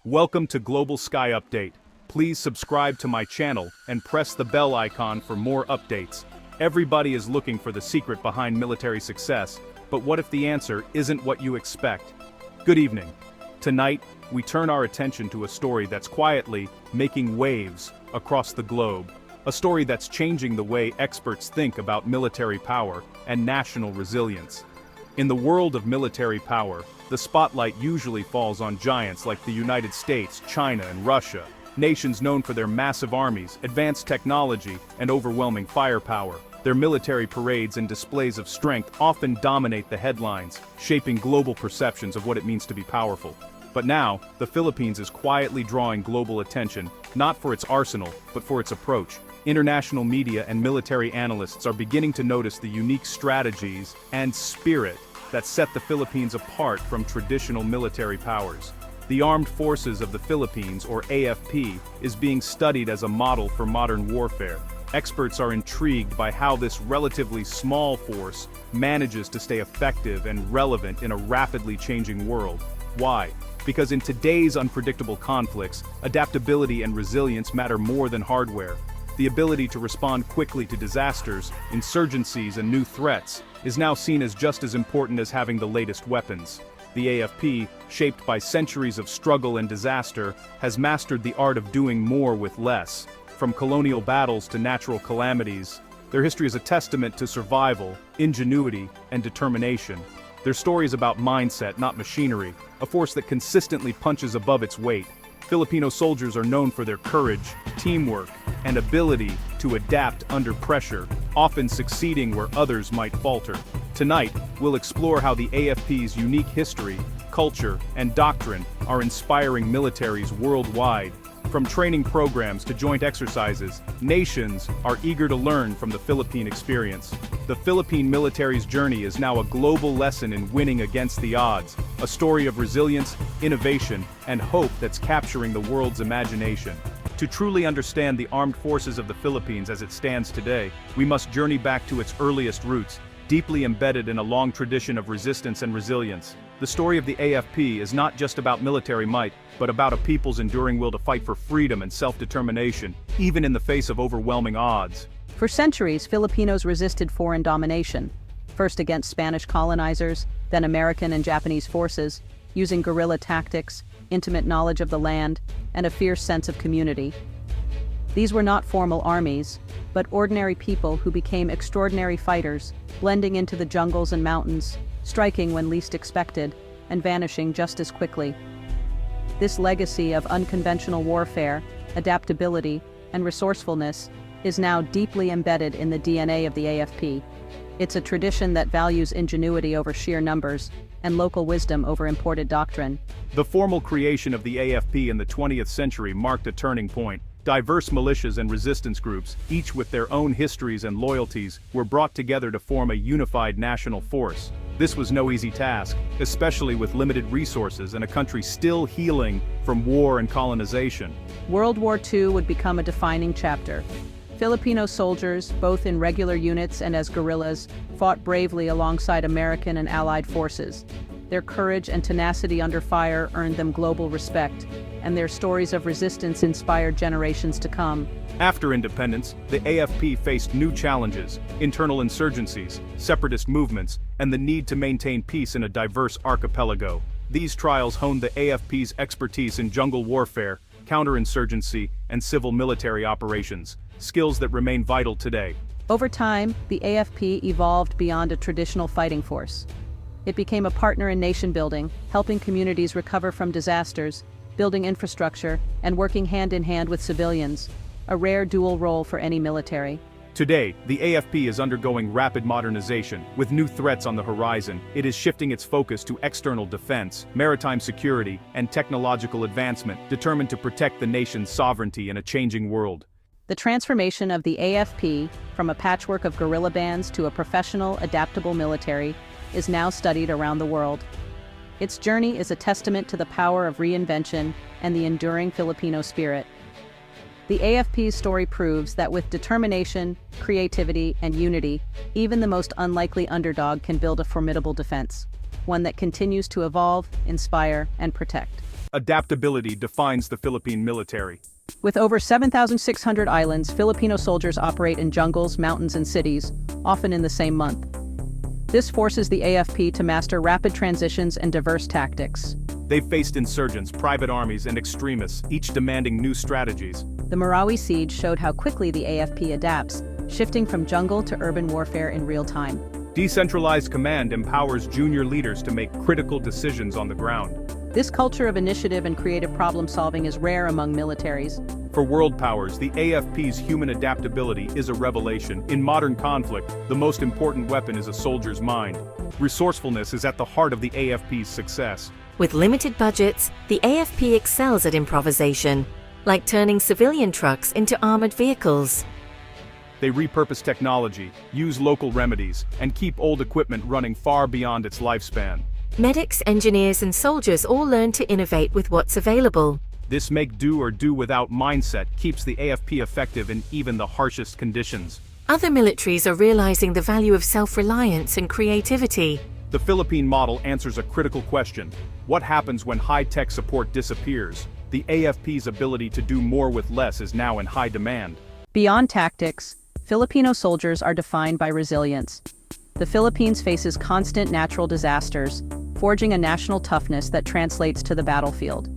Welcome to Global Sky Update. Please subscribe to my channel and press the bell icon for more updates. Everybody is looking for the secret behind military success, but what if the answer isn't what you expect? Good evening. Tonight, we turn our attention to a story that's quietly making waves across the globe. A story that's changing the way experts think about military power and national resilience. In the world of military power, the spotlight usually falls on giants like the United States, China, and Russia, nations known for their massive armies, advanced technology, and overwhelming firepower. Their military parades and displays of strength often dominate the headlines, shaping global perceptions of what it means to be powerful. But now, the Philippines is quietly drawing global attention, not for its arsenal, but for its approach. International media and military analysts are beginning to notice the unique strategies and spirit that set the Philippines apart from traditional military powers. The Armed Forces of the Philippines, or AFP, is being studied as a model for modern warfare. Experts are intrigued by how this relatively small force manages to stay effective and relevant in a rapidly changing world. Why? Because in today's unpredictable conflicts, adaptability and resilience matter more than hardware. The ability to respond quickly to disasters, insurgencies, and new threats is now seen as just as important as having the latest weapons. The AFP, shaped by centuries of struggle and disaster, has mastered the art of doing more with less. From colonial battles to natural calamities, their history is a testament to survival, ingenuity, and determination. Their story is about mindset, not machinery, a force that consistently punches above its weight. Filipino soldiers are known for their courage, teamwork, and ability to adapt under pressure, often succeeding where others might falter. Tonight, we'll explore how the AFP's unique history, culture, and doctrine are inspiring militaries worldwide. From training programs to joint exercises, nations are eager to learn from the Philippine experience. The Philippine military's journey is now a global lesson in winning against the odds, a story of resilience, innovation, and hope that's capturing the world's imagination. To truly understand the armed forces of the Philippines as it stands today, we must journey back to its earliest roots, deeply embedded in a long tradition of resistance and resilience. The story of the AFP is not just about military might, but about a people's enduring will to fight for freedom and self-determination, even in the face of overwhelming odds. For centuries, Filipinos resisted foreign domination, first against Spanish colonizers, then American and Japanese forces, using guerrilla tactics, intimate knowledge of the land, and a fierce sense of community. These were not formal armies, but ordinary people who became extraordinary fighters, blending into the jungles and mountains, striking when least expected, and vanishing just as quickly. This legacy of unconventional warfare, adaptability, and resourcefulness is now deeply embedded in the DNA of the AFP. It's a tradition that values ingenuity over sheer numbers, and local wisdom over imported doctrine. The formal creation of the AFP in the 20th century marked a turning point. Diverse militias and resistance groups, each with their own histories and loyalties, were brought together to form a unified national force. This was no easy task, especially with limited resources and a country still healing from war and colonization. World War II would become a defining chapter. Filipino soldiers, both in regular units and as guerrillas, fought bravely alongside American and Allied forces. Their courage and tenacity under fire earned them global respect, and their stories of resistance inspired generations to come. After independence, the AFP faced new challenges: internal insurgencies, separatist movements, and the need to maintain peace in a diverse archipelago. These trials honed the AFP's expertise in jungle warfare, counterinsurgency, and civil military operations, skills that remain vital today. Over time, the AFP evolved beyond a traditional fighting force. It became a partner in nation-building, helping communities recover from disasters, building infrastructure, and working hand-in-hand with civilians, a rare dual role for any military. Today, the AFP is undergoing rapid modernization. With new threats on the horizon, it is shifting its focus to external defense, maritime security, and technological advancement, determined to protect the nation's sovereignty in a changing world. The transformation of the AFP, from a patchwork of guerrilla bands to a professional, adaptable military, is now studied around the world. Its journey is a testament to the power of reinvention and the enduring Filipino spirit. The AFP's story proves that with determination, creativity, and unity, even the most unlikely underdog can build a formidable defense, one that continues to evolve, inspire, and protect. Adaptability defines the Philippine military. With over 7,600 islands, Filipino soldiers operate in jungles, mountains, and cities, often in the same month. This forces the AFP to master rapid transitions and diverse tactics. They've faced insurgents, private armies, and extremists, each demanding new strategies. The Marawi siege showed how quickly the AFP adapts, shifting from jungle to urban warfare in real time. Decentralized command empowers junior leaders to make critical decisions on the ground. This culture of initiative and creative problem-solving is rare among militaries. For world powers, the AFP's human adaptability is a revelation. In modern conflict, the most important weapon is a soldier's mind. Resourcefulness is at the heart of the AFP's success. With limited budgets, the AFP excels at improvisation, like turning civilian trucks into armored vehicles. They repurpose technology, use local remedies, and keep old equipment running far beyond its lifespan. Medics, engineers, and soldiers all learn to innovate with what's available. This make do or do without mindset keeps the AFP effective in even the harshest conditions. Other militaries are realizing the value of self-reliance and creativity. The Philippine model answers a critical question. What happens when high-tech support disappears? The AFP's ability to do more with less is now in high demand. Beyond tactics, Filipino soldiers are defined by resilience. The Philippines faces constant natural disasters, forging a national toughness that translates to the battlefield.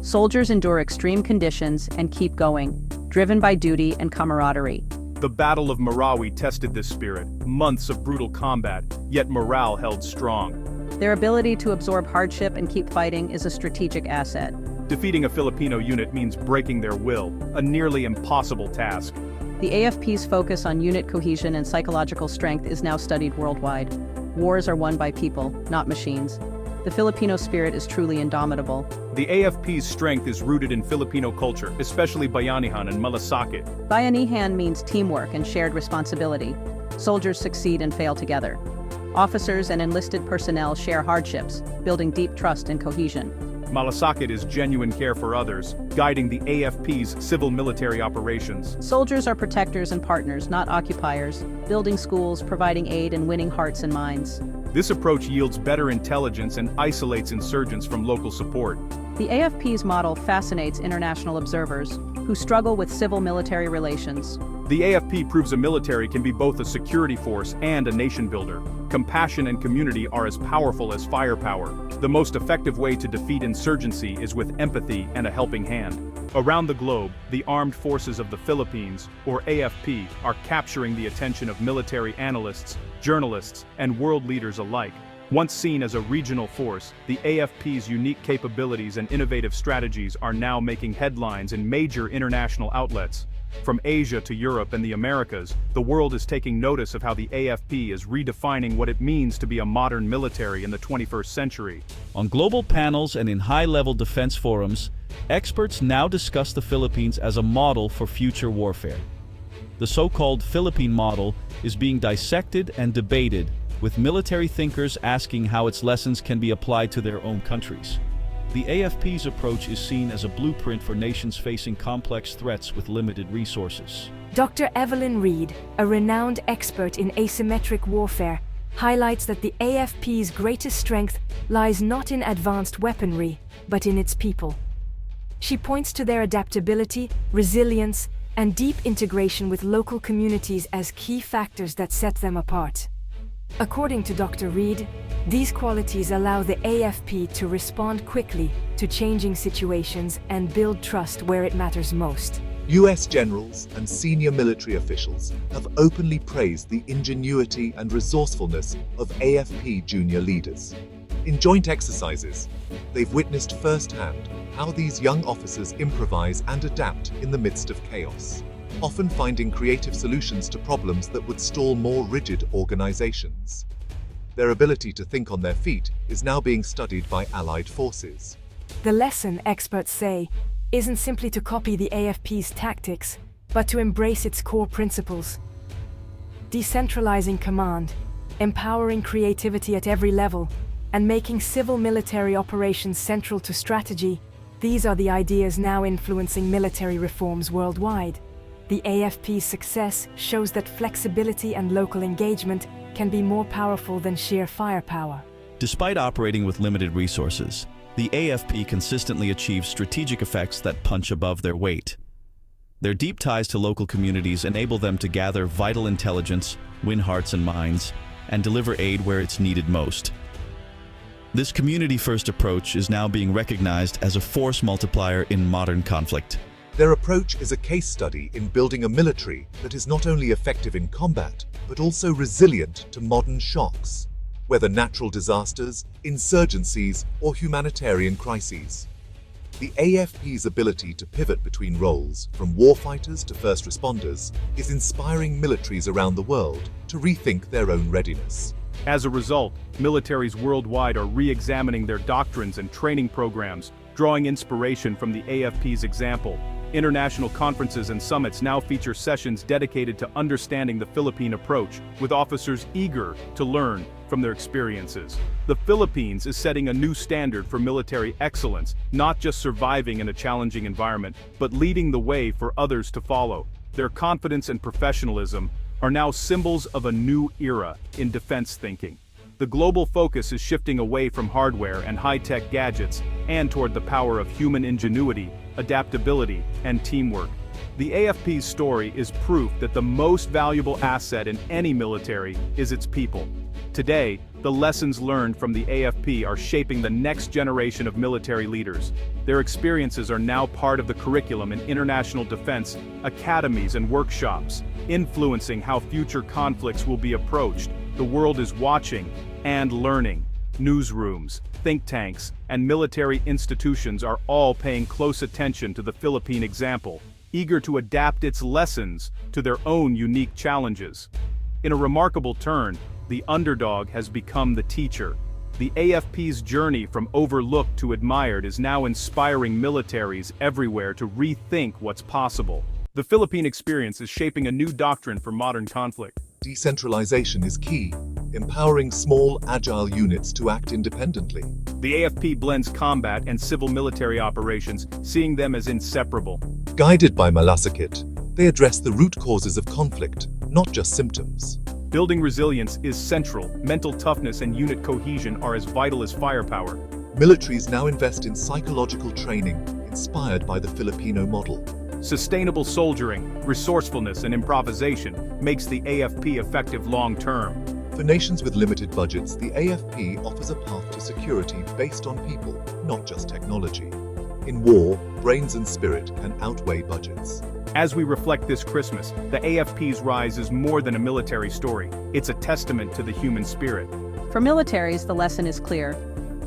Soldiers endure extreme conditions and keep going, driven by duty and camaraderie. The Battle of Marawi tested this spirit, months of brutal combat, yet morale held strong. Their ability to absorb hardship and keep fighting is a strategic asset. Defeating a Filipino unit means breaking their will, a nearly impossible task. The AFP's focus on unit cohesion and psychological strength is now studied worldwide. Wars are won by people, not machines. The Filipino spirit is truly indomitable. The AFP's strength is rooted in Filipino culture, especially bayanihan and malasakit. Bayanihan means teamwork and shared responsibility. Soldiers succeed and fail together. Officers and enlisted personnel share hardships, building deep trust and cohesion. Malasakit is genuine care for others, guiding the AFP's civil-military operations. Soldiers are protectors and partners, not occupiers, building schools, providing aid, and winning hearts and minds. This approach yields better intelligence and isolates insurgents from local support. The AFP's model fascinates international observers, who struggle with civil-military relations. The AFP proves a military can be both a security force and a nation builder. Compassion and community are as powerful as firepower. The most effective way to defeat insurgency is with empathy and a helping hand. Around the globe, the armed forces of the Philippines, or AFP, are capturing the attention of military analysts, journalists, and world leaders alike. Once seen as a regional force, the AFP's unique capabilities and innovative strategies are now making headlines in major international outlets. From Asia to Europe and the Americas, the world is taking notice of how the AFP is redefining what it means to be a modern military in the 21st century. On global panels and in high-level defense forums, experts now discuss the Philippines as a model for future warfare. The so-called Philippine model is being dissected and debated, with military thinkers asking how its lessons can be applied to their own countries. The AFP's approach is seen as a blueprint for nations facing complex threats with limited resources. Dr. Evelyn Reed, a renowned expert in asymmetric warfare, highlights that the AFP's greatest strength lies not in advanced weaponry, but in its people. She points to their adaptability, resilience, and deep integration with local communities as key factors that set them apart. According to Dr. Reed, these qualities allow the AFP to respond quickly to changing situations and build trust where it matters most. US generals and senior military officials have openly praised the ingenuity and resourcefulness of AFP junior leaders. In joint exercises, they've witnessed firsthand how these young officers improvise and adapt in the midst of chaos, often finding creative solutions to problems that would stall more rigid organizations. Their ability to think on their feet is now being studied by allied forces. The lesson, experts say, isn't simply to copy the AFP's tactics, but to embrace its core principles. Decentralizing command, empowering creativity at every level, and making civil-military operations central to strategy, these are the ideas now influencing military reforms worldwide. The AFP's success shows that flexibility and local engagement can be more powerful than sheer firepower. Despite operating with limited resources, the AFP consistently achieves strategic effects that punch above their weight. Their deep ties to local communities enable them to gather vital intelligence, win hearts and minds, and deliver aid where it's needed most. This community-first approach is now being recognized as a force multiplier in modern conflict. Their approach is a case study in building a military that is not only effective in combat, but also resilient to modern shocks, whether natural disasters, insurgencies, or humanitarian crises. The AFP's ability to pivot between roles, from warfighters to first responders, is inspiring militaries around the world to rethink their own readiness. As a result, militaries worldwide are re-examining their doctrines and training programs, drawing inspiration from the AFP's example. International conferences and summits now feature sessions dedicated to understanding the Philippine approach, with officers eager to learn from their experiences. The Philippines is setting a new standard for military excellence, not just surviving in a challenging environment, but leading the way for others to follow. Their confidence and professionalism are now symbols of a new era in defense thinking. The global focus is shifting away from hardware and high-tech gadgets and toward the power of human ingenuity, adaptability, and teamwork. The AFP's story is proof that the most valuable asset in any military is its people. Today, the lessons learned from the AFP are shaping the next generation of military leaders. Their experiences are now part of the curriculum in international defense academies and workshops, influencing how future conflicts will be approached. The world is watching and learning. Newsrooms, think tanks, and military institutions are all paying close attention to the Philippine example, eager to adapt its lessons to their own unique challenges. In a remarkable turn, the underdog has become the teacher. The AFP's journey from overlooked to admired is now inspiring militaries everywhere to rethink what's possible. The Philippine experience is shaping a new doctrine for modern conflict. Decentralization is key, empowering small, agile units to act independently. The AFP blends combat and civil military operations, seeing them as inseparable. Guided by malasakit, they address the root causes of conflict, not just symptoms. Building resilience is central. Mental toughness and unit cohesion are as vital as firepower. Militaries now invest in psychological training, inspired by the Filipino model. Sustainable soldiering, resourcefulness, and improvisation makes the AFP effective long-term. For nations with limited budgets, the AFP offers a path to security based on people, not just technology. In war, brains and spirit can outweigh budgets. As we reflect this Christmas, the AFP's rise is more than a military story. It's a testament to the human spirit. For militaries, the lesson is clear.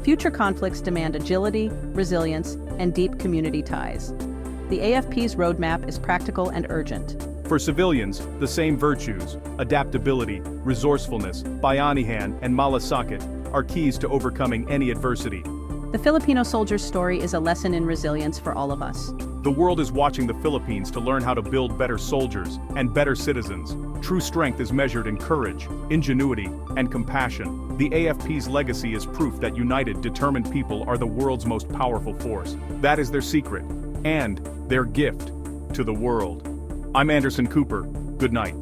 Future conflicts demand agility, resilience, and deep community ties. The AFP's roadmap is practical and urgent. For civilians, the same virtues, adaptability, resourcefulness, bayanihan, and malasakit, are keys to overcoming any adversity. The Filipino soldier's story is a lesson in resilience for all of us. The world is watching the Philippines to learn how to build better soldiers and better citizens. True strength is measured in courage, ingenuity, and compassion. The AFP's legacy is proof that united, determined people are the world's most powerful force. That is their secret, and their gift to the world. I'm Anderson Cooper. Good night.